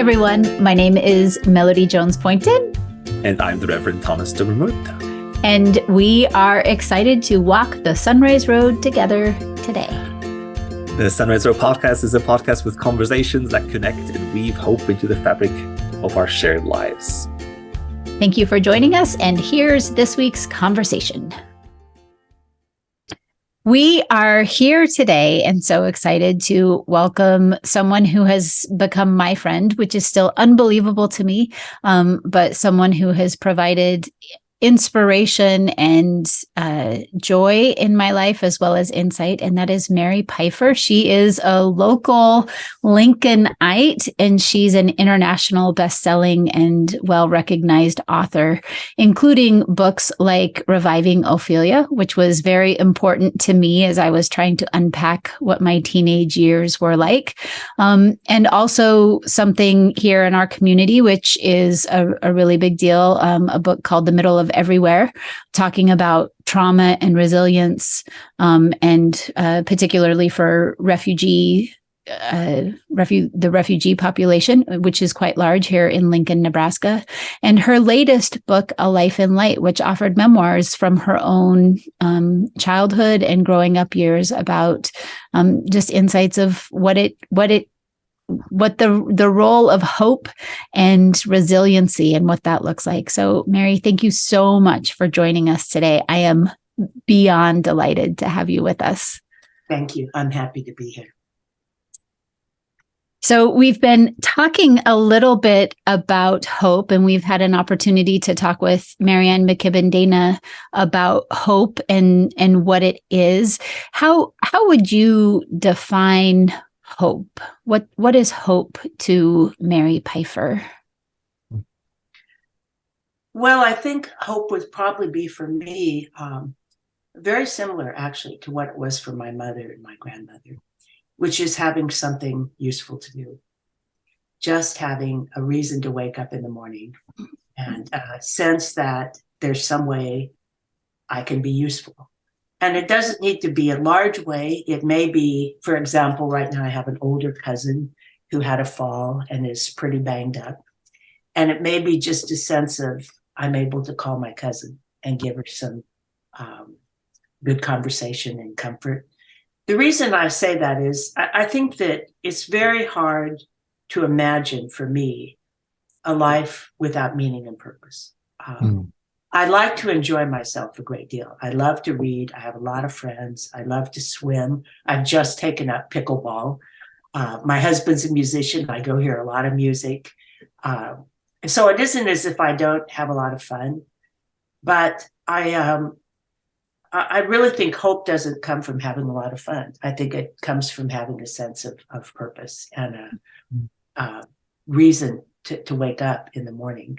everyone. My name is Melody Jones-Poynton. And I'm the Reverend Thomas de Vermouth. And we are excited to walk the Sunrise Road together today. The Sunrise Road podcast is a podcast with conversations that connect and weave hope into the fabric of our shared lives. Thank you for joining us. And here's this week's conversation. We are here today and so excited to welcome someone who has become my friend, which is still unbelievable to me, but someone who has provided inspiration and joy in my life, as well as insight, and that is Mary Pipher. She is a local Lincolnite, and she's an international best-selling and well-recognized author, including books like Reviving Ophelia, which was very important to me as I was trying to unpack what my teenage years were like, and also something here in our community, which is a really big deal, a book called The Middle of Everywhere, talking about trauma and resilience, and particularly for the refugee population, which is quite large here in Lincoln, Nebraska. And her latest book, A Life in Light, which offered memoirs from her own childhood and growing up years about just insights of what the role of hope and resiliency and what that looks like. So, Mary, thank you so much for joining us today. I am beyond delighted to have you with us. Thank you. I'm happy to be here. So we've been talking a little bit about hope, and we've had an opportunity to talk with Marianne McKibben-Dana about hope and what it is. How would you define hope? What is hope to Mary Pipher? Well, I think hope would probably be for me very similar, actually, to what it was for my mother and my grandmother, which is having something useful to do, just having a reason to wake up in the morning and sense that there's some way I can be useful. And it doesn't need to be a large way. It may be, for example, right now I have an older cousin who had a fall and is pretty banged up. And it may be just a sense of I'm able to call my cousin and give her some good conversation and comfort. The reason I say that is I think that it's very hard to imagine for me a life without meaning and purpose. I like to enjoy myself a great deal. I love to read. I have a lot of friends. I love to swim. I've just taken up pickleball. My husband's a musician. I go hear a lot of music. So it isn't as if I don't have a lot of fun, but I really think hope doesn't come from having a lot of fun. I think it comes from having a sense of purpose and a reason to wake up in the morning.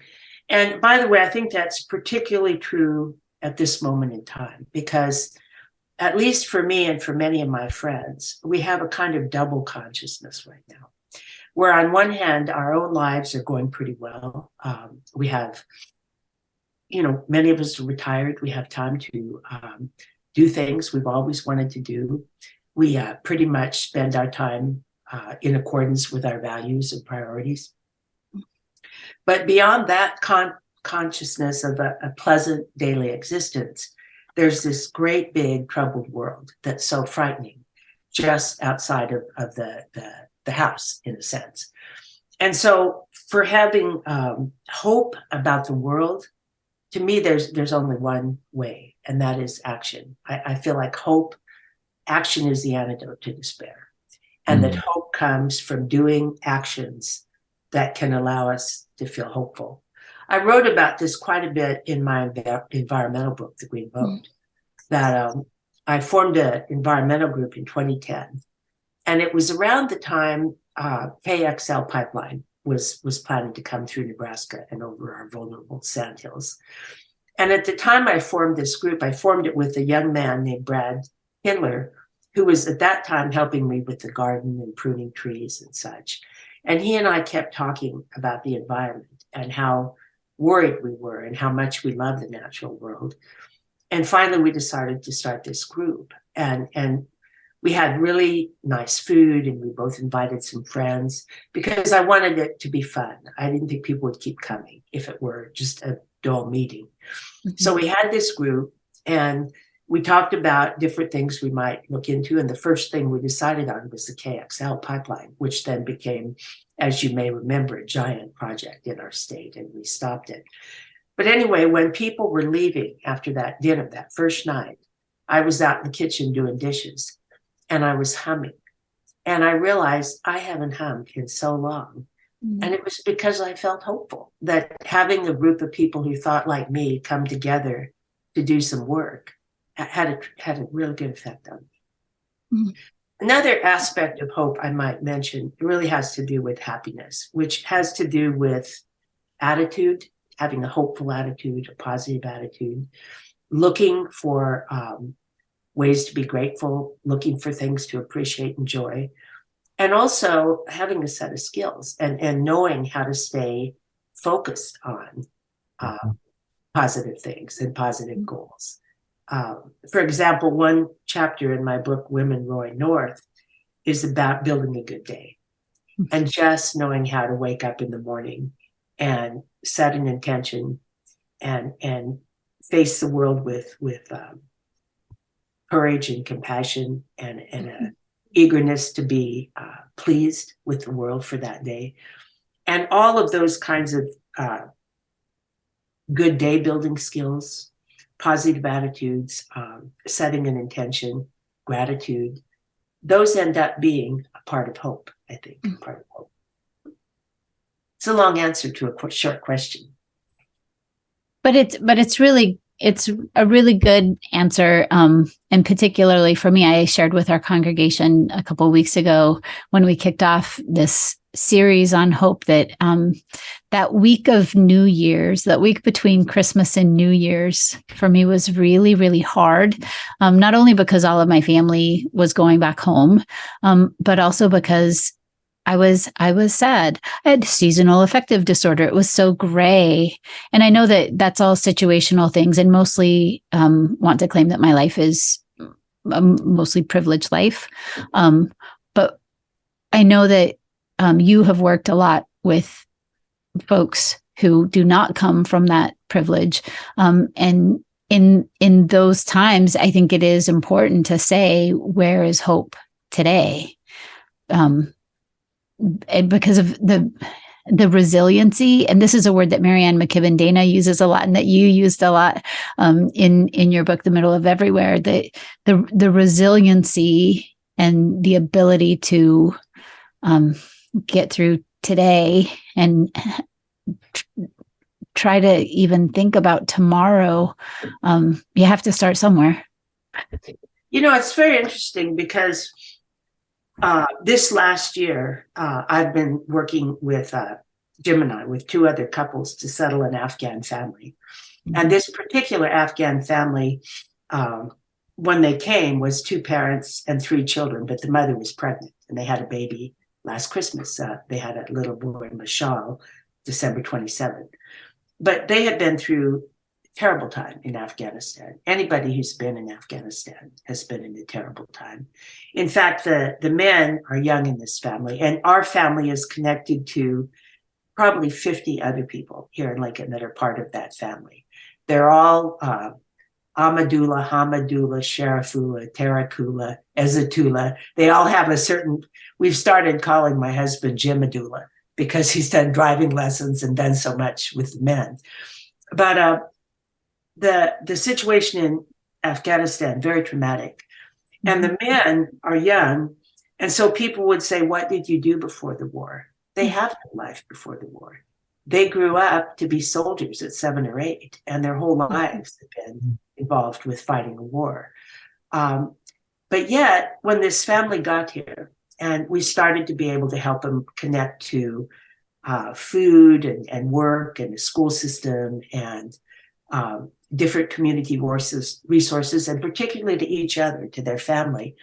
And by the way, I think that's particularly true at this moment in time, because at least for me and for many of my friends, we have a kind of double consciousness right now, where on one hand, our own lives are going pretty well. We have, many of us are retired. We have time to do things we've always wanted to do. We pretty much spend our time in accordance with our values and priorities. But beyond that consciousness of a pleasant daily existence, there's this great big troubled world that's so frightening just outside of the house, in a sense. And so for having hope about the world, to me, there's only one way, and that is action. I feel like action is the antidote to despair, and that hope comes from doing actions that can allow us to feel hopeful. I wrote about this quite a bit in my environmental book, The Green Boat, that I formed an environmental group in 2010. And it was around the time KXL pipeline was planning to come through Nebraska and over our vulnerable sandhills. And at the time I formed this group, I formed it with a young man named Brad Kindler, who was at that time helping me with the garden and pruning trees and such. And he and I kept talking about the environment and how worried we were and how much we love the natural world. And finally, we decided to start this group. And We had really nice food, and we both invited some friends because I wanted it to be fun. I didn't think people would keep coming if it were just a dull meeting. So we had this group, and we talked about different things we might look into. And the first thing we decided on was the KXL pipeline, which then became, as you may remember, a giant project in our state, and we stopped it. But anyway, when people were leaving after that dinner, that first night, I was out in the kitchen doing dishes, and I was humming. And I realized I haven't hummed in so long. And it was because I felt hopeful that having a group of people who thought like me come together to do some work had a really good effect on me. Another aspect of hope I might mention really has to do with happiness, which has to do with attitude, having a hopeful attitude, a positive attitude, looking for ways to be grateful, looking for things to appreciate and enjoy, and also having a set of skills and knowing how to stay focused on positive things and positive goals. For example, one chapter in my book, Women Rowing North, is about building a good day and just knowing how to wake up in the morning and set an intention and face the world with courage and compassion and a eagerness to be pleased with the world for that day. And all of those kinds of good day building skills, positive attitudes, setting an intention, gratitude, those end up being a part of hope, I think, part of hope. It's a long answer to a short question. But it's a really good answer. And particularly for me, I shared with our congregation a couple of weeks ago when we kicked off this series on hope that that week of New Year's, that week between Christmas and New Year's, for me was really, really hard. Not only because all of my family was going back home, but also because I was sad. I had seasonal affective disorder. It was so gray. And I know that that's all situational things, and mostly want to claim that my life is a mostly privileged life. But I know that you have worked a lot with folks who do not come from that privilege. And in those times, I think it is important to say, where is hope today? And because of the resiliency, and this is a word that Marianne McKibben Dana uses a lot, and that you used a lot in your book, The Middle of Everywhere, the resiliency and the ability to get through today and try to even think about tomorrow. You have to start somewhere. You know, it's very interesting because this last year, I've been working with Jim and I, with two other couples, to settle an Afghan family. And this particular Afghan family, when they came, was two parents and three children, but the mother was pregnant, and they had a baby last Christmas. They had a little boy, Mashal, December 27th. But they had been through a terrible time in Afghanistan. Anybody who's been in Afghanistan has been in a terrible time. In fact, the men are young in this family, and our family is connected to probably 50 other people here in Lincoln that are part of that family. They're all Ahmadullah, Hamadullah, Sharifullah, Tarakullah, Ezatullah. They all have a certain, we've started calling my husband Jimadullah because he's done driving lessons and done so much with the men. But the situation in Afghanistan, very traumatic. And the men are young. And so people would say, what did you do before the war? They have no life before the war. They grew up to be soldiers at 7 or 8, and their whole lives have been involved with fighting a war. But yet, when this family got here, and we started to be able to help them connect to food and work and the school system and different community resources, and particularly to each other, to their family,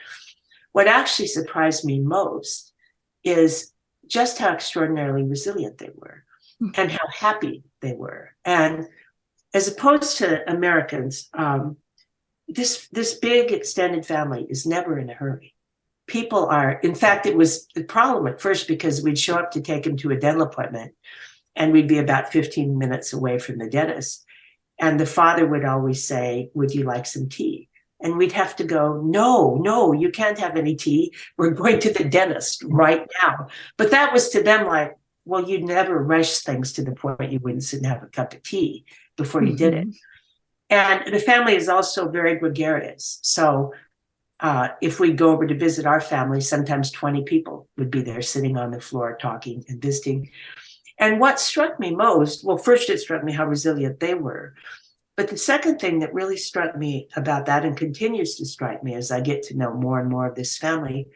what actually surprised me most is just how extraordinarily resilient they were and how happy they were. And as opposed to Americans, this big extended family is never in a hurry. people are, in fact, it was the problem at first because we'd show up to take him to a dental appointment and we'd be about 15 minutes away from the dentist. And the father would always say, would you like some tea? And we'd have to go, no, you can't have any tea. We're going to the dentist right now. But that was to them like, well, you'd never rush things to the point you wouldn't sit and have a cup of tea before you did it. And the family is also very gregarious. So if we go over to visit our family, sometimes 20 people would be there sitting on the floor talking and visiting. And what struck me most, well, first it struck me how resilient they were. But the second thing that really struck me about that and continues to strike me as I get to know more and more of this family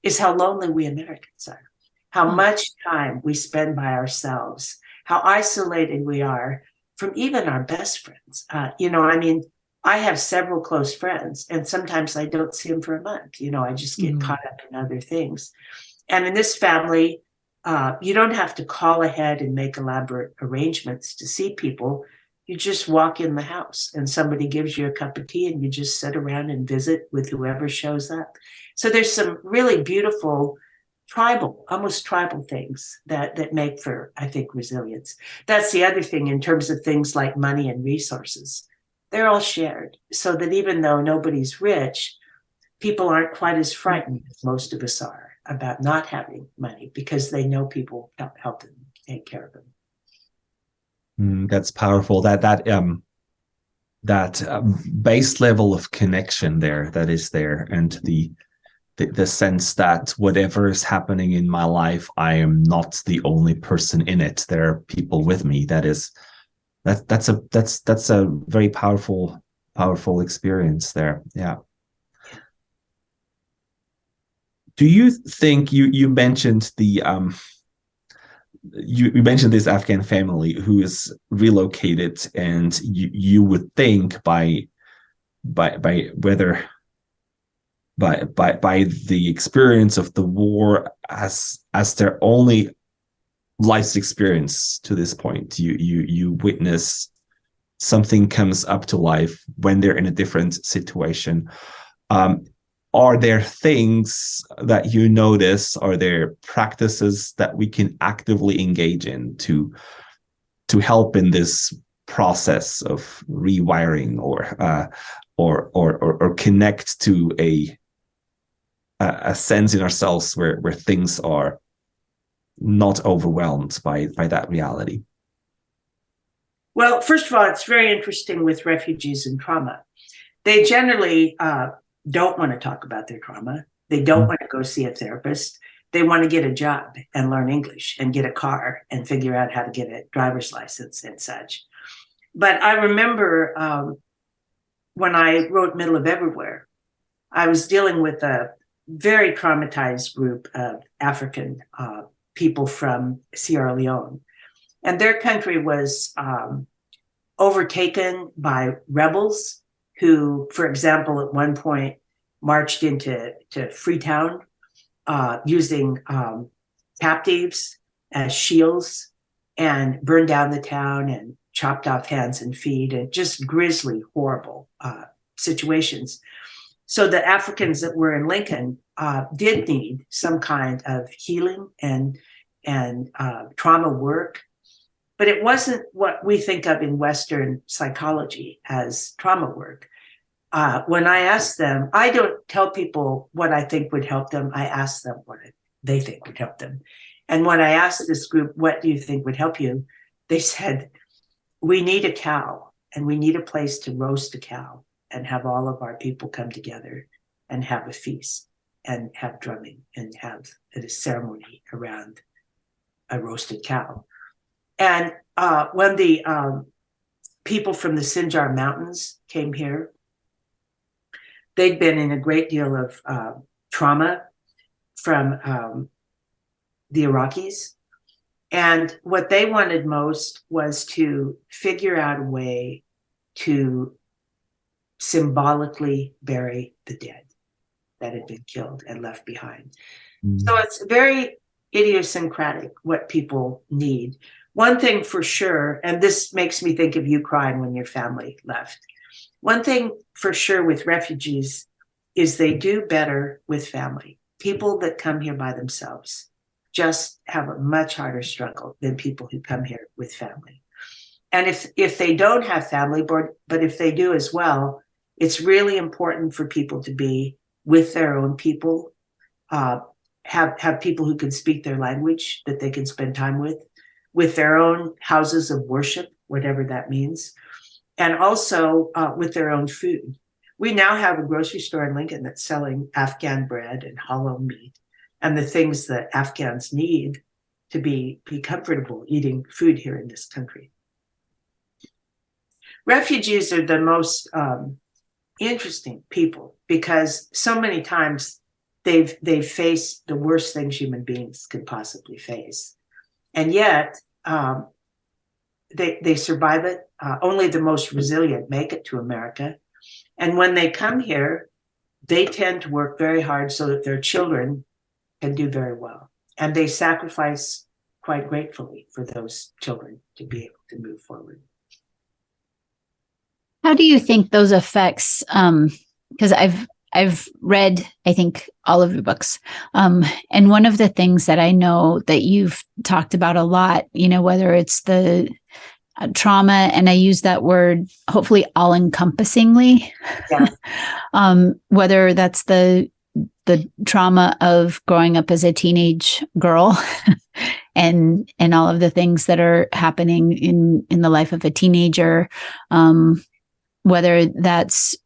is how lonely we Americans are, how much time we spend by ourselves, how isolated we are from even our best friends. I have several close friends, and sometimes I don't see them for a month. I just get caught up in other things. And in this family, you don't have to call ahead and make elaborate arrangements to see people. You just walk in the house and somebody gives you a cup of tea and you just sit around and visit with whoever shows up. So there's some really beautiful almost tribal things that make for, I think, resilience. That's the other thing in terms of things like money and resources. They're all shared so that even though nobody's rich, people aren't quite as frightened as most of us are about not having money because they know people help them take care of them. That's powerful. That base level of connection that is there, and the sense that whatever is happening in my life, I am not the only person in it. There are people with me. That's a very powerful experience there. Yeah. Do you think you mentioned you mentioned this Afghan family who is relocated, and you would think by the experience of the war as their only life's experience to this point, you witness something comes up to life when they're in a different situation. Are there things that you notice? Are there practices that we can actively engage in to help in this process of rewiring or connect to a sense in ourselves where things are not overwhelmed by that reality? Well, first of all, it's very interesting with refugees and trauma. They generally don't want to talk about their trauma. They don't want to go see a therapist. They want to get a job and learn English and get a car and figure out how to get a driver's license and such. But I remember when I wrote Middle of Everywhere, I was dealing with a very traumatized group of African people from Sierra Leone. And their country was overtaken by rebels who, for example, at one point marched into Freetown using captives as shields and burned down the town and chopped off hands and feet, and just grisly, horrible situations. So the Africans that were in Lincoln did need some kind of healing and trauma work. But it wasn't what we think of in Western psychology as trauma work. When I ask them, I don't tell people what I think would help them. I ask them what they think would help them. And when I asked this group, what do you think would help you? They said, we need a cow and we need a place to roast a cow and have all of our people come together and have a feast and have drumming and have a ceremony around a roasted cow. And when the people from the Sinjar Mountains came here, they'd been in a great deal of trauma from the Iraqis. And what they wanted most was to figure out a way to symbolically bury the dead that had been killed and left behind. So it's very idiosyncratic what people need. One thing for sure, and this makes me think of you crying when your family left. One thing for sure with refugees is they do better with family. people that come here by themselves just have a much harder struggle than people who come here with family. And if they don't have family, but if they do as well, it's really important for people to be with their own people, have people who can speak their language that they can spend time with their own houses of worship, whatever that means, and also with their own food. We now have a grocery store in Lincoln that's selling Afghan bread and hollow meat and the things that Afghans need to be comfortable eating food here in this country. Refugees are the most interesting people because so many times they've faced the worst things human beings could possibly face, and yet they survive it. Only the most resilient make it to America, and when they come here, they tend to work very hard so that their children can do very well, and they sacrifice quite gratefully for those children to be able to move forward. How do you think those effects, because I've read, I think, all of your books. And one of the things that I know that you've talked about a lot, whether it's the trauma, and I use that word hopefully all encompassingly, Yeah. Whether that's the trauma of growing up as a teenage girl and all of the things that are happening in the life of a teenager, whether that's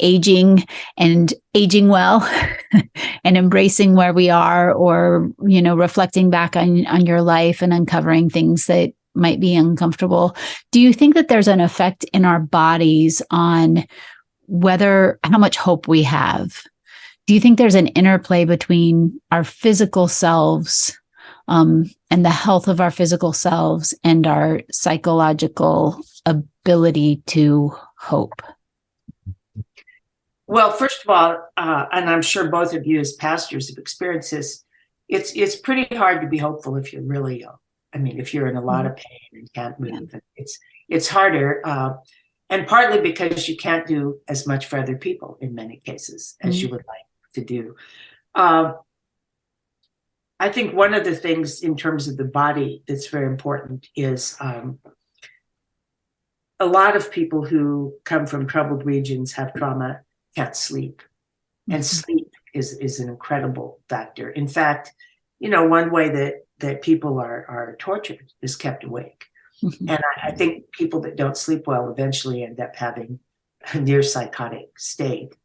aging and aging well and embracing where we are, or, reflecting back on your life and uncovering things that might be uncomfortable. Do you think that there's an effect in our bodies on how much hope we have? Do you think there's an interplay between our physical selves, and the health of our physical selves, and our psychological ability to hope? Well, first of all, and I'm sure both of you as pastors have experienced this, it's pretty hard to be hopeful if you're really ill. I mean, if you're in a lot of pain and can't move, it's harder. And partly because you can't do as much for other people in many cases as you would like to do. I think one of the things in terms of the body that's very important is a lot of people who come from troubled regions, have trauma, can't sleep. And sleep is an incredible factor. In fact, one way that people are tortured is kept awake. And I think people that don't sleep well eventually end up having a near psychotic state.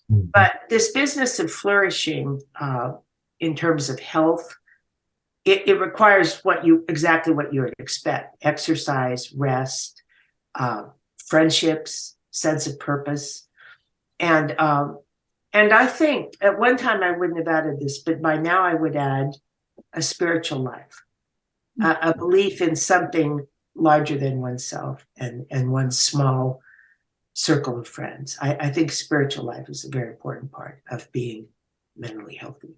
But this business of flourishing in terms of health, it requires exactly what you would expect: exercise, rest, friendships, sense of purpose. And I think at one time I wouldn't have added this, but by now I would add a spiritual life, a belief in something larger than oneself and one's small circle of friends. I think spiritual life is a very important part of being mentally healthy.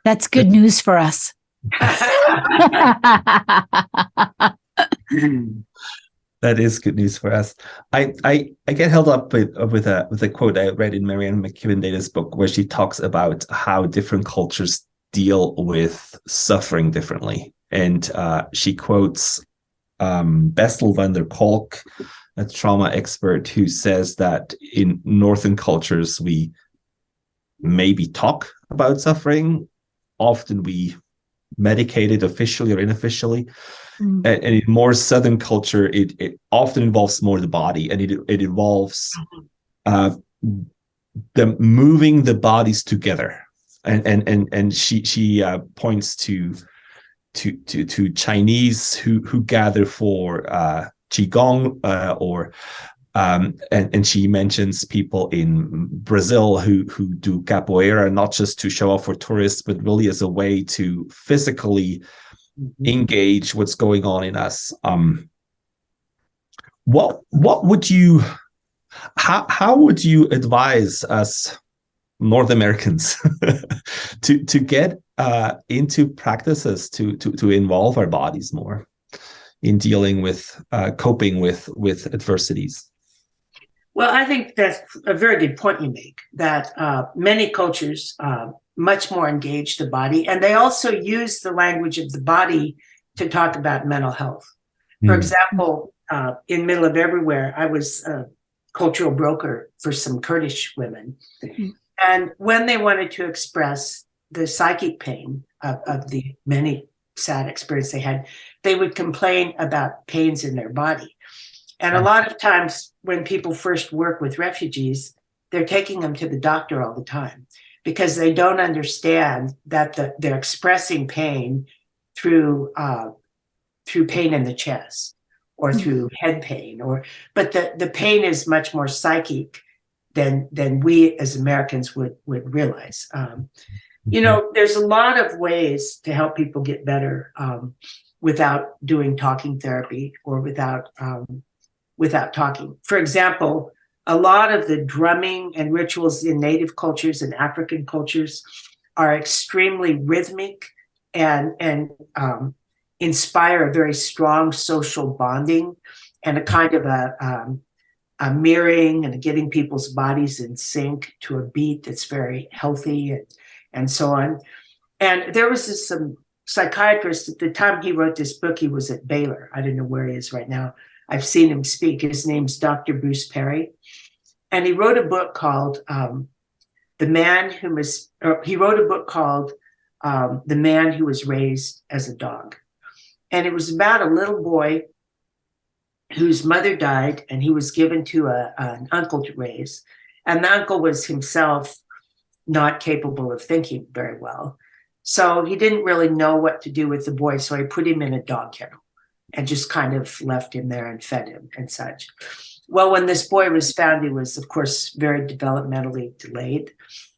That's good news for us. That is good news for us. I get held up with a quote I read in Marianne McKibben-Data's book, where she talks about how different cultures deal with suffering differently. And she quotes Bessel van der Kolk, a trauma expert, who says that in Northern cultures, we maybe talk about suffering. Often we medicate it officially or unofficially. And in more Southern culture, it often involves more the body, and it involves the moving the bodies together. And she points to Chinese who gather for qigong, and she mentions people in Brazil who do capoeira, not just to show off for tourists, but really as a way to physically engage what's going on in us. What would you, how would you advise us North Americans to get into practices to involve our bodies more in dealing with coping with adversities? Well, I think that's a very good point you make, that many cultures much more engage the body, and they also use the language of the body to talk about mental health. For example, in Middle of Everywhere, I was a cultural broker for some Kurdish women. And when they wanted to express the psychic pain of the many sad experiences they had, they would complain about pains in their body. And a lot of times when people first work with refugees, they're taking them to the doctor all the time because they don't understand that they're expressing pain through pain in the chest or through head pain, but the pain is much more psychic than we as Americans would realize. There's a lot of ways to help people get better without doing talking therapy or without talking. For example, a lot of the drumming and rituals in Native cultures and African cultures are extremely rhythmic and inspire a very strong social bonding and a kind of a mirroring and getting people's bodies in sync to a beat that's very healthy and so on. And there was some psychiatrist at the time he wrote this book. He was at Baylor. I don't know where he is right now. I've seen him speak. His name's Dr. Bruce Perry. And he wrote a book called The Man Who Was Raised as a Dog. And it was about a little boy whose mother died and he was given to an uncle to raise. And the uncle was himself not capable of thinking very well. So he didn't really know what to do with the boy. So he put him in a dog kennel and just kind of left him there and fed him and such. Well, when this boy was found, he was, of course, very developmentally delayed.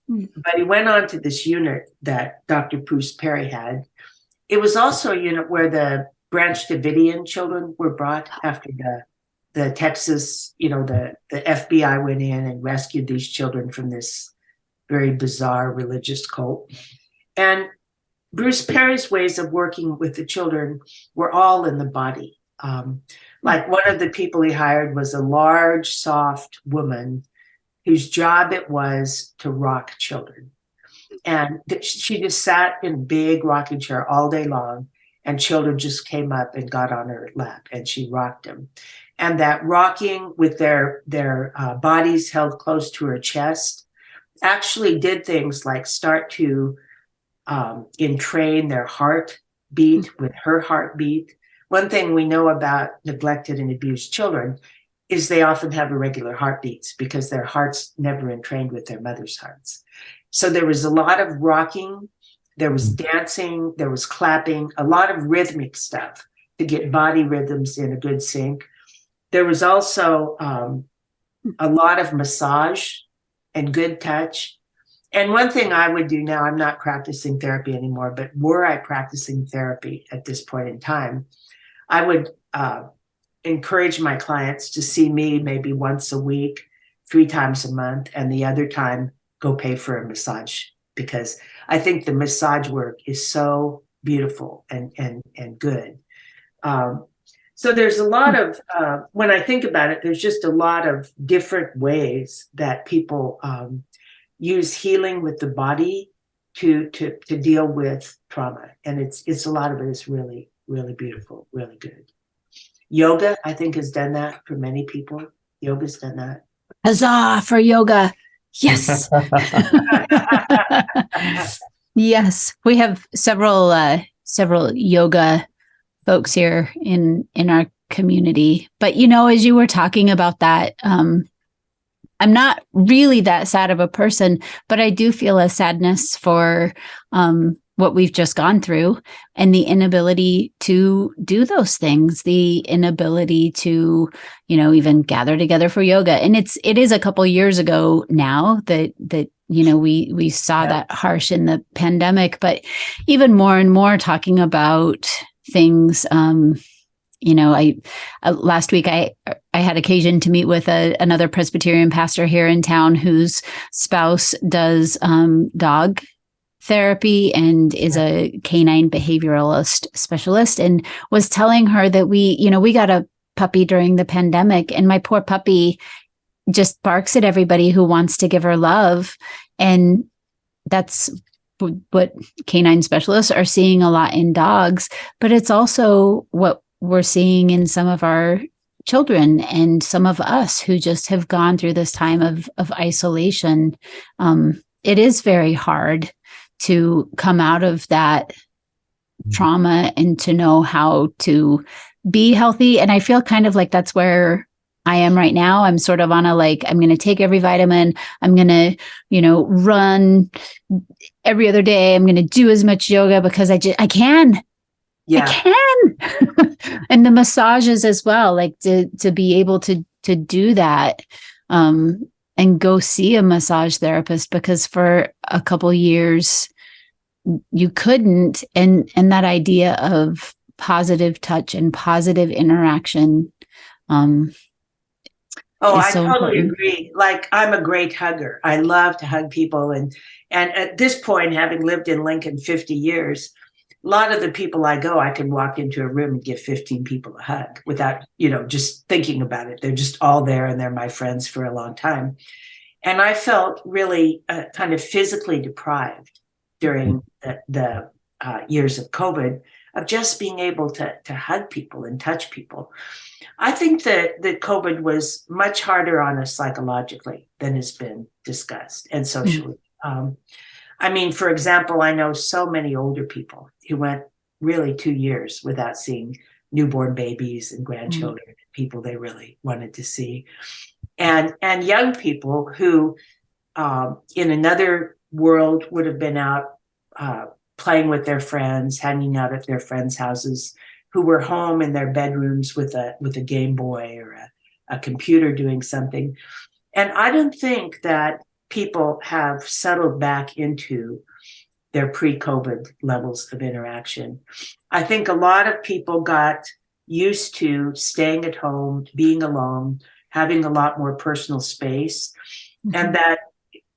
But he went on to this unit that Dr. Bruce Perry had. It was also a unit where the Branch Davidian children were brought after the Texas, the FBI went in and rescued these children from this very bizarre religious cult. And Bruce Perry's ways of working with the children were all in the body. Like one of the people he hired was a large, soft woman whose job it was to rock children. And she just sat in a big rocking chair all day long, and children just came up and got on her lap, and she rocked them. And that rocking with their bodies held close to her chest actually did things like start to entrain their heartbeat with her heartbeat. One thing we know about neglected and abused children is they often have irregular heartbeats because their hearts never entrained with their mother's hearts. So there was a lot of rocking, there was dancing, there was clapping, a lot of rhythmic stuff to get body rhythms in a good sync. There was also a lot of massage and good touch. And one thing I would do now, I'm not practicing therapy anymore, but were I practicing therapy at this point in time, I would encourage my clients to see me maybe once a week, 3 times a month, and the other time go pay for a massage, because I think the massage work is so beautiful and good. So there's a lot of, when I think about it, there's just a lot of different ways that people use healing with the body to deal with trauma. And it's a lot of it is really, really beautiful, really good. Yoga, I think, has done that for many people. Yoga's done that. Huzzah for yoga. Yes. Yes. We have several yoga folks here in our community. But, as you were talking about that, I'm not really that sad of a person, but I do feel a sadness for what we've just gone through and the inability to do those things, the inability to, even gather together for yoga. And it is a couple years ago now that we saw that harsh in the pandemic, but even more and more talking about things. Last week I had occasion to meet with another Presbyterian pastor here in town whose spouse does dog therapy and is a canine behavioralist specialist, and was telling her that we got a puppy during the pandemic, and my poor puppy just barks at everybody who wants to give her love. And that's what canine specialists are seeing a lot in dogs, but it's also what we're seeing in some of our children and some of us who just have gone through this time of isolation. It is very hard to come out of that trauma and to know how to be healthy. And I feel kind of like that's where I am right now. I'm sort of on a, like, I'm going to take every vitamin. I'm going to, run every other day. I'm going to do as much yoga because I can. Yeah. I can. And the massages as well, like to be able to do that, and go see a massage therapist, because for a couple years you couldn't. And that idea of positive touch and positive interaction, I so totally important. agree. Like, I'm a great hugger. I love to hug people. And at this point, having lived in Lincoln 50 years, a lot of the people I can walk into a room and give 15 people a hug without, just thinking about it. They're just all there and they're my friends for a long time. And I felt really kind of physically deprived during the years of COVID, of just being able to hug people and touch people. I think that COVID was much harder on us psychologically than has been discussed, and socially. I mean, for example, I know so many older people who went really 2 years without seeing newborn babies and grandchildren, people they really wanted to see. And young people who in another world would have been out playing with their friends, hanging out at their friends' houses, who were home in their bedrooms with a Game Boy or a computer doing something. And I don't think that people have settled back into their pre-COVID levels of interaction. I think a lot of people got used to staying at home, being alone, having a lot more personal space, and that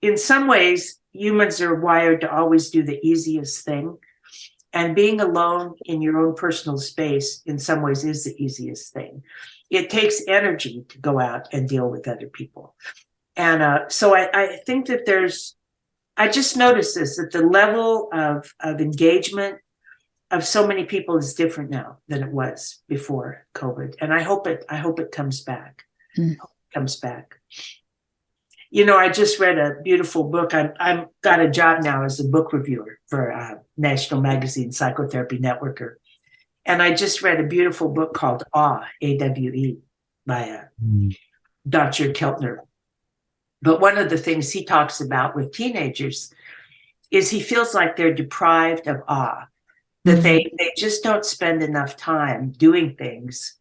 in some ways humans are wired to always do the easiest thing. And being alone in your own personal space in some ways is the easiest thing. It takes energy to go out and deal with other people. And so I think that I just noticed this, that the level of engagement of so many people is different now than it was before COVID. And I hope it comes back. Comes back. I just read a beautiful book. I've got a job now as a book reviewer for National Magazine Psychotherapy Networker. And I just read a beautiful book called Awe, A-W-E, by Dr. Keltner. But one of the things he talks about with teenagers is he feels like they're deprived of awe, that they just don't spend enough time doing things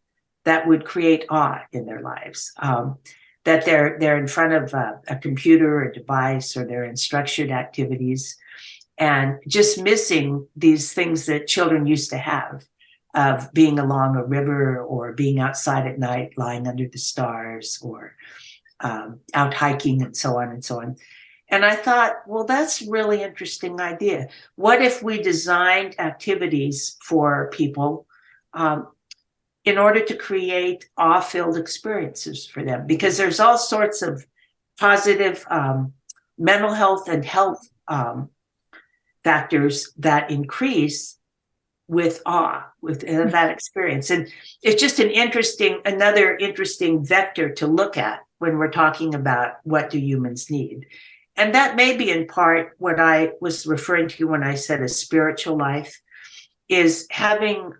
that would create awe in their lives. That they're in front of a computer or a device, or they're in structured activities, and just missing these things that children used to have, of being along a river, or being outside at night lying under the stars, or out hiking, and so on and so on. And I thought, well, that's a really interesting idea. What if we designed activities for people in order to create awe-filled experiences for them? Because there's all sorts of positive mental health and health factors that increase with awe, with that experience. And it's just another interesting vector to look at when we're talking about what do humans need. And that may be in part what I was referring to when I said a spiritual life, is having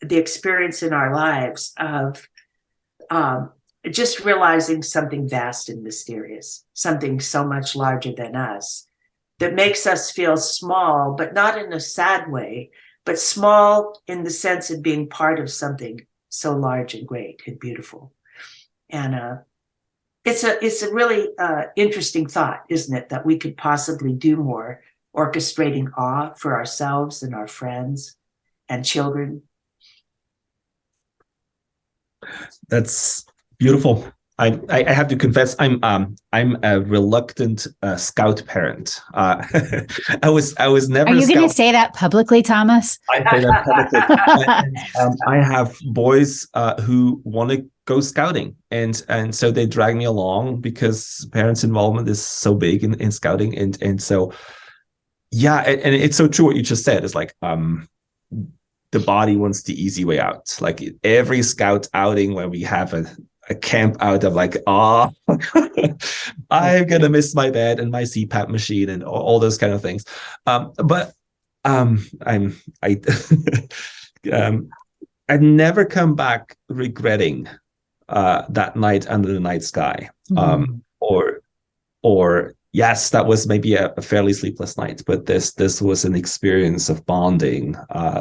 the experience in our lives of just realizing something vast and mysterious, something so much larger than us, that makes us feel small, but not in a sad way, but small in the sense of being part of something so large and great and beautiful. And it's a really interesting thought, isn't it, that we could possibly do more orchestrating awe for ourselves and our friends and children. That's beautiful. I have to confess, I'm a reluctant scout parent. I was never. Are you going to say that publicly, Thomas? I say that publicly. I have boys who want to go scouting. And so they drag me along because parents' involvement is so big in scouting. And so, yeah, and it's so true what you just said. It's like, the body wants the easy way out. Like every scout outing when we have a camp out, of like, I'm gonna miss my bed and my CPAP machine and all those kind of things. But I I've never come back regretting that night under the night sky. Or yes, that was maybe a fairly sleepless night, but this was an experience of bonding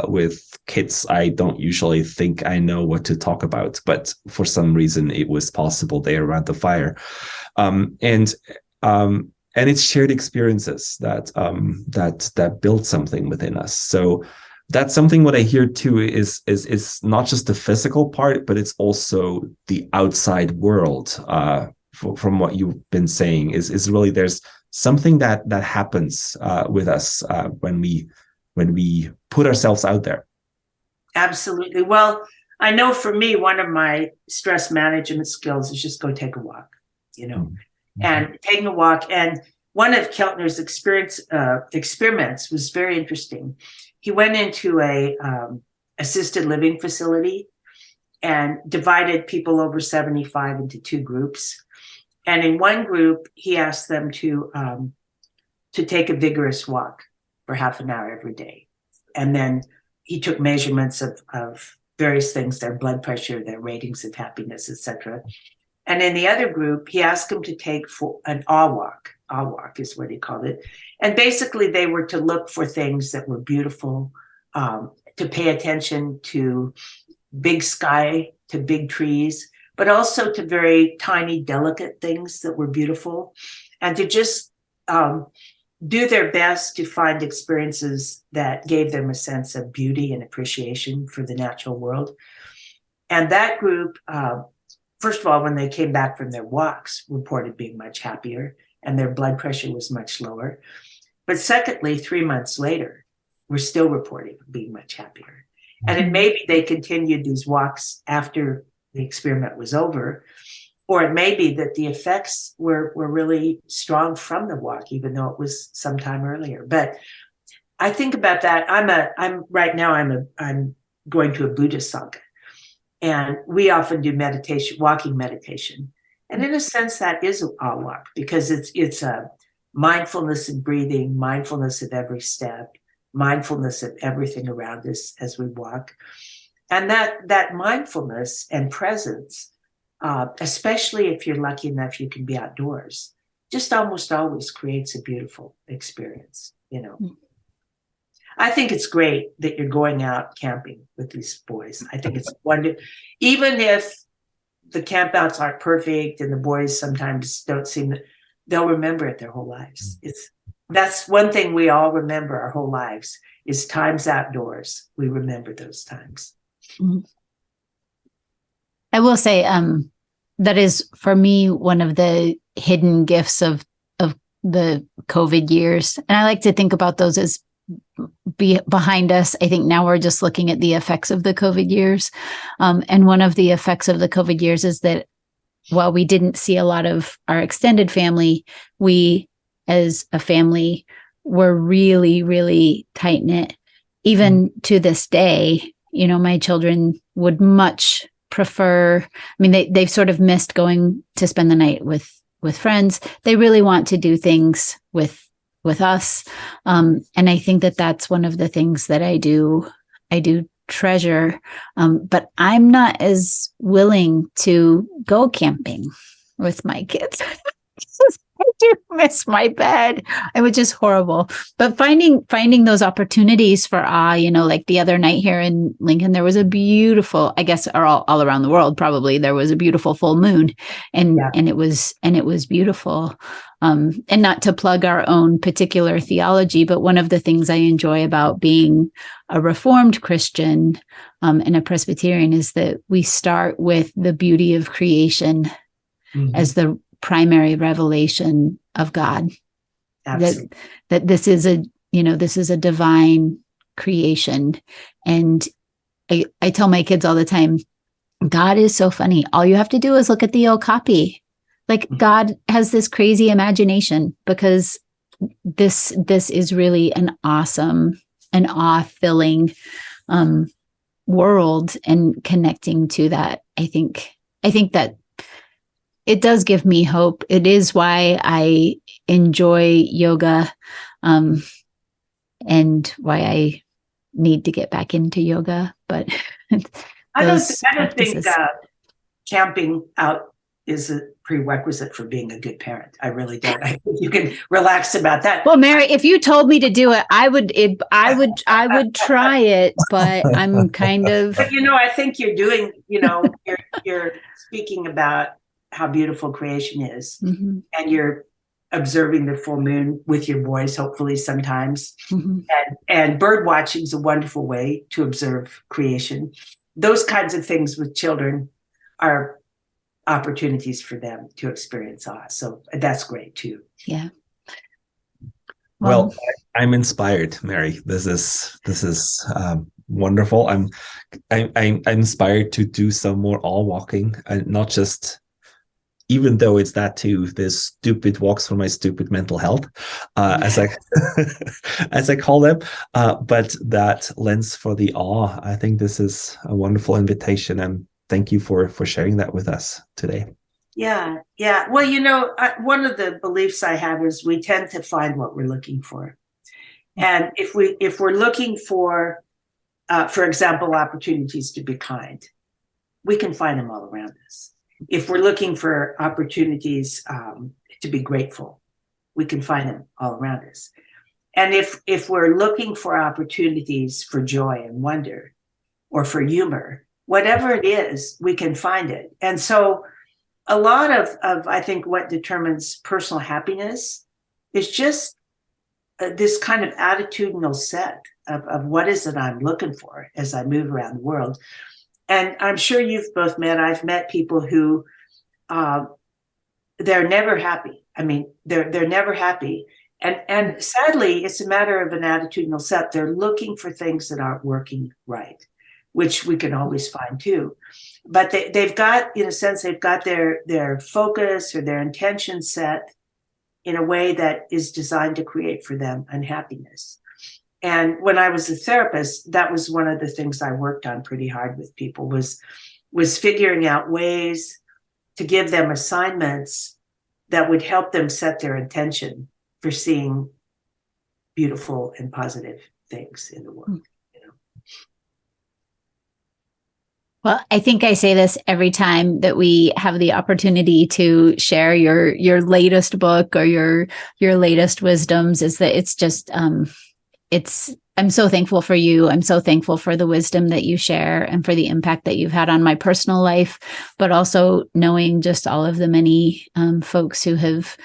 with kids I don't usually think I know what to talk about, but for some reason it was possible there around the fire. And it's shared experiences that build something within us. So that's something what I hear too is not just the physical part, but it's also the outside world. From what you've been saying, is really there's something that happens with us when we put ourselves out there. Absolutely. Well, I know for me, one of my stress management skills is just go take a walk, and taking a walk. And one of Keltner's experiments was very interesting. He went into a assisted living facility and divided people over 75 into two groups. And in one group, he asked them to take a vigorous walk for half an hour every day. And then he took measurements of various things, their blood pressure, their ratings of happiness, etc. And in the other group, he asked them to take an awe walk. Awe walk is what he called it. And basically, they were to look for things that were beautiful, to pay attention to big sky, to big trees, but also to very tiny, delicate things that were beautiful, and to just do their best to find experiences that gave them a sense of beauty and appreciation for the natural world. And that group, first of all, when they came back from their walks, reported being much happier, and their blood pressure was much lower. But secondly, 3 months later, we're still reporting being much happier. And it may be they continued these walks after the experiment was over, or it may be that the effects were really strong from the walk, even though it was some time earlier. But I think about that. I'm going to a Buddhist Sangha, and we often do meditation, walking meditation. And in a sense, that is a walk, because it's a mindfulness of breathing, mindfulness of every step, mindfulness of everything around us as we walk. And that mindfulness and presence, especially if you're lucky enough you can be outdoors, just almost always creates a beautiful experience, I think it's great that you're going out camping with these boys. I think it's wonderful. Even if the campouts aren't perfect and the boys sometimes don't they'll remember it their whole lives. That's one thing we all remember our whole lives is times outdoors. We remember those times. I will say that is, for me, one of the hidden gifts of the COVID years. And I like to think about those as behind us. I think now we're just looking at the effects of the COVID years. And one of the effects of the COVID years is that while we didn't see a lot of our extended family, we as a family were really, really tight-knit. Even to this day, my children would much prefer, they've sort of missed going to spend the night with friends. They really want to do things with us. And I think that that's one of the things that I do treasure. But I'm not as willing to go camping with my kids. I do miss my bed. It was just horrible. But finding those opportunities for like the other night here in Lincoln, there was a beautiful, I guess, or all around the world, probably there was a beautiful full moon, and it was beautiful. And not to plug our own particular theology, but one of the things I enjoy about being a Reformed Christian and a Presbyterian is that we start with the beauty of creation as the primary revelation of God. Absolutely. That this is a divine creation. And I tell my kids all the time, God is so funny. All you have to do is look at the Okapi. Like God has this crazy imagination, because this is really an awesome and awe-filling world, and connecting to that. I think that it does give me hope. It is why I enjoy yoga, and why I need to get back into yoga. But I don't think camping out is a prerequisite for being a good parent. I really don't. I think you can relax about that. Well, Mary, if you told me to do it, I would try it, but I'm kind of. But I think you're doing. You're speaking about how beautiful creation is, Mm-hmm. and you're observing the full moon with your boys, hopefully sometimes. Mm-hmm. And bird watching is a wonderful way to observe creation. Those kinds of things with children are opportunities for them to experience awe. So that's great too. Yeah. Well, I'm inspired, Mary. This is wonderful. I'm inspired to do some more all walking, and not just, even though it's that too, there's stupid walks for my stupid mental health, as I call them. But that lens for the awe, I think this is a wonderful invitation, and thank you for sharing that with us today. Yeah. Well, one of the beliefs I have is we tend to find what we're looking for, and if we're looking for example, opportunities to be kind, we can find them all around us. If we're looking for opportunities to be grateful, we can find them all around us. And if we're looking for opportunities for joy and wonder, or for humor, whatever it is, we can find it. And so a lot of I think what determines personal happiness is just this kind of attitudinal set of what is it I'm looking for as I move around the world. And I'm sure you've both met. I've met people who they're never happy. I mean, they're never happy. And sadly, it's a matter of an attitudinal set. They're looking for things that aren't working right, which we can always find too. But they've got, in a sense, they've got their focus or their intention set in a way that is designed to create for them unhappiness. And when I was a therapist, that was one of the things I worked on pretty hard with people, was figuring out ways to give them assignments that would help them set their intention for seeing beautiful and positive things in the world. Well, I think I say this every time that we have the opportunity to share your latest book or your latest wisdoms, is that it's just I'm so thankful for you. I'm so thankful for the wisdom that you share and for the impact that you've had on my personal life, but also knowing just all of the many folks who have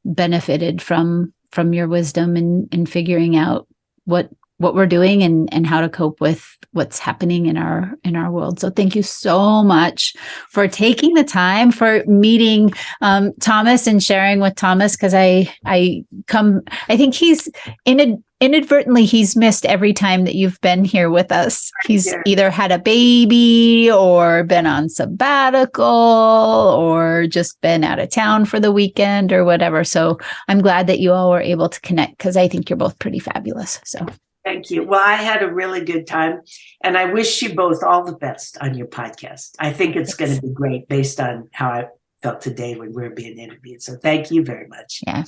benefited from your wisdom and figuring out what we're doing and how to cope with what's happening in our world. So thank you so much for taking the time, for meeting Thomas and sharing with Thomas, because I think he's inadvertently he's missed every time that you've been here with us. He's either had a baby or been on sabbatical or just been out of town for the weekend or whatever. So I'm glad that you all were able to connect, because I think you're both pretty fabulous. So thank you. Well, I had a really good time, and I wish you both all the best on your podcast. I think it's going to be great based on how I felt today when we were being interviewed. So thank you very much. Yeah.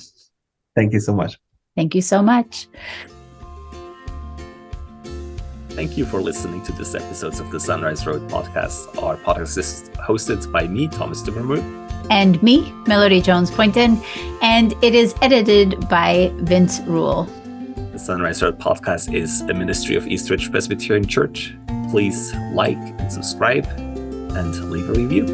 Thank you so much. Thank you so much. Thank you for listening to this episode of the Sunrise Road podcast. Our podcast is hosted by me, Thomas Dummermuth. And me, Melody Jones Poynton. And it is edited by Vince Rule. The Sunrise Road podcast is a ministry of Eastridge Presbyterian Church. Please like and subscribe and leave a review.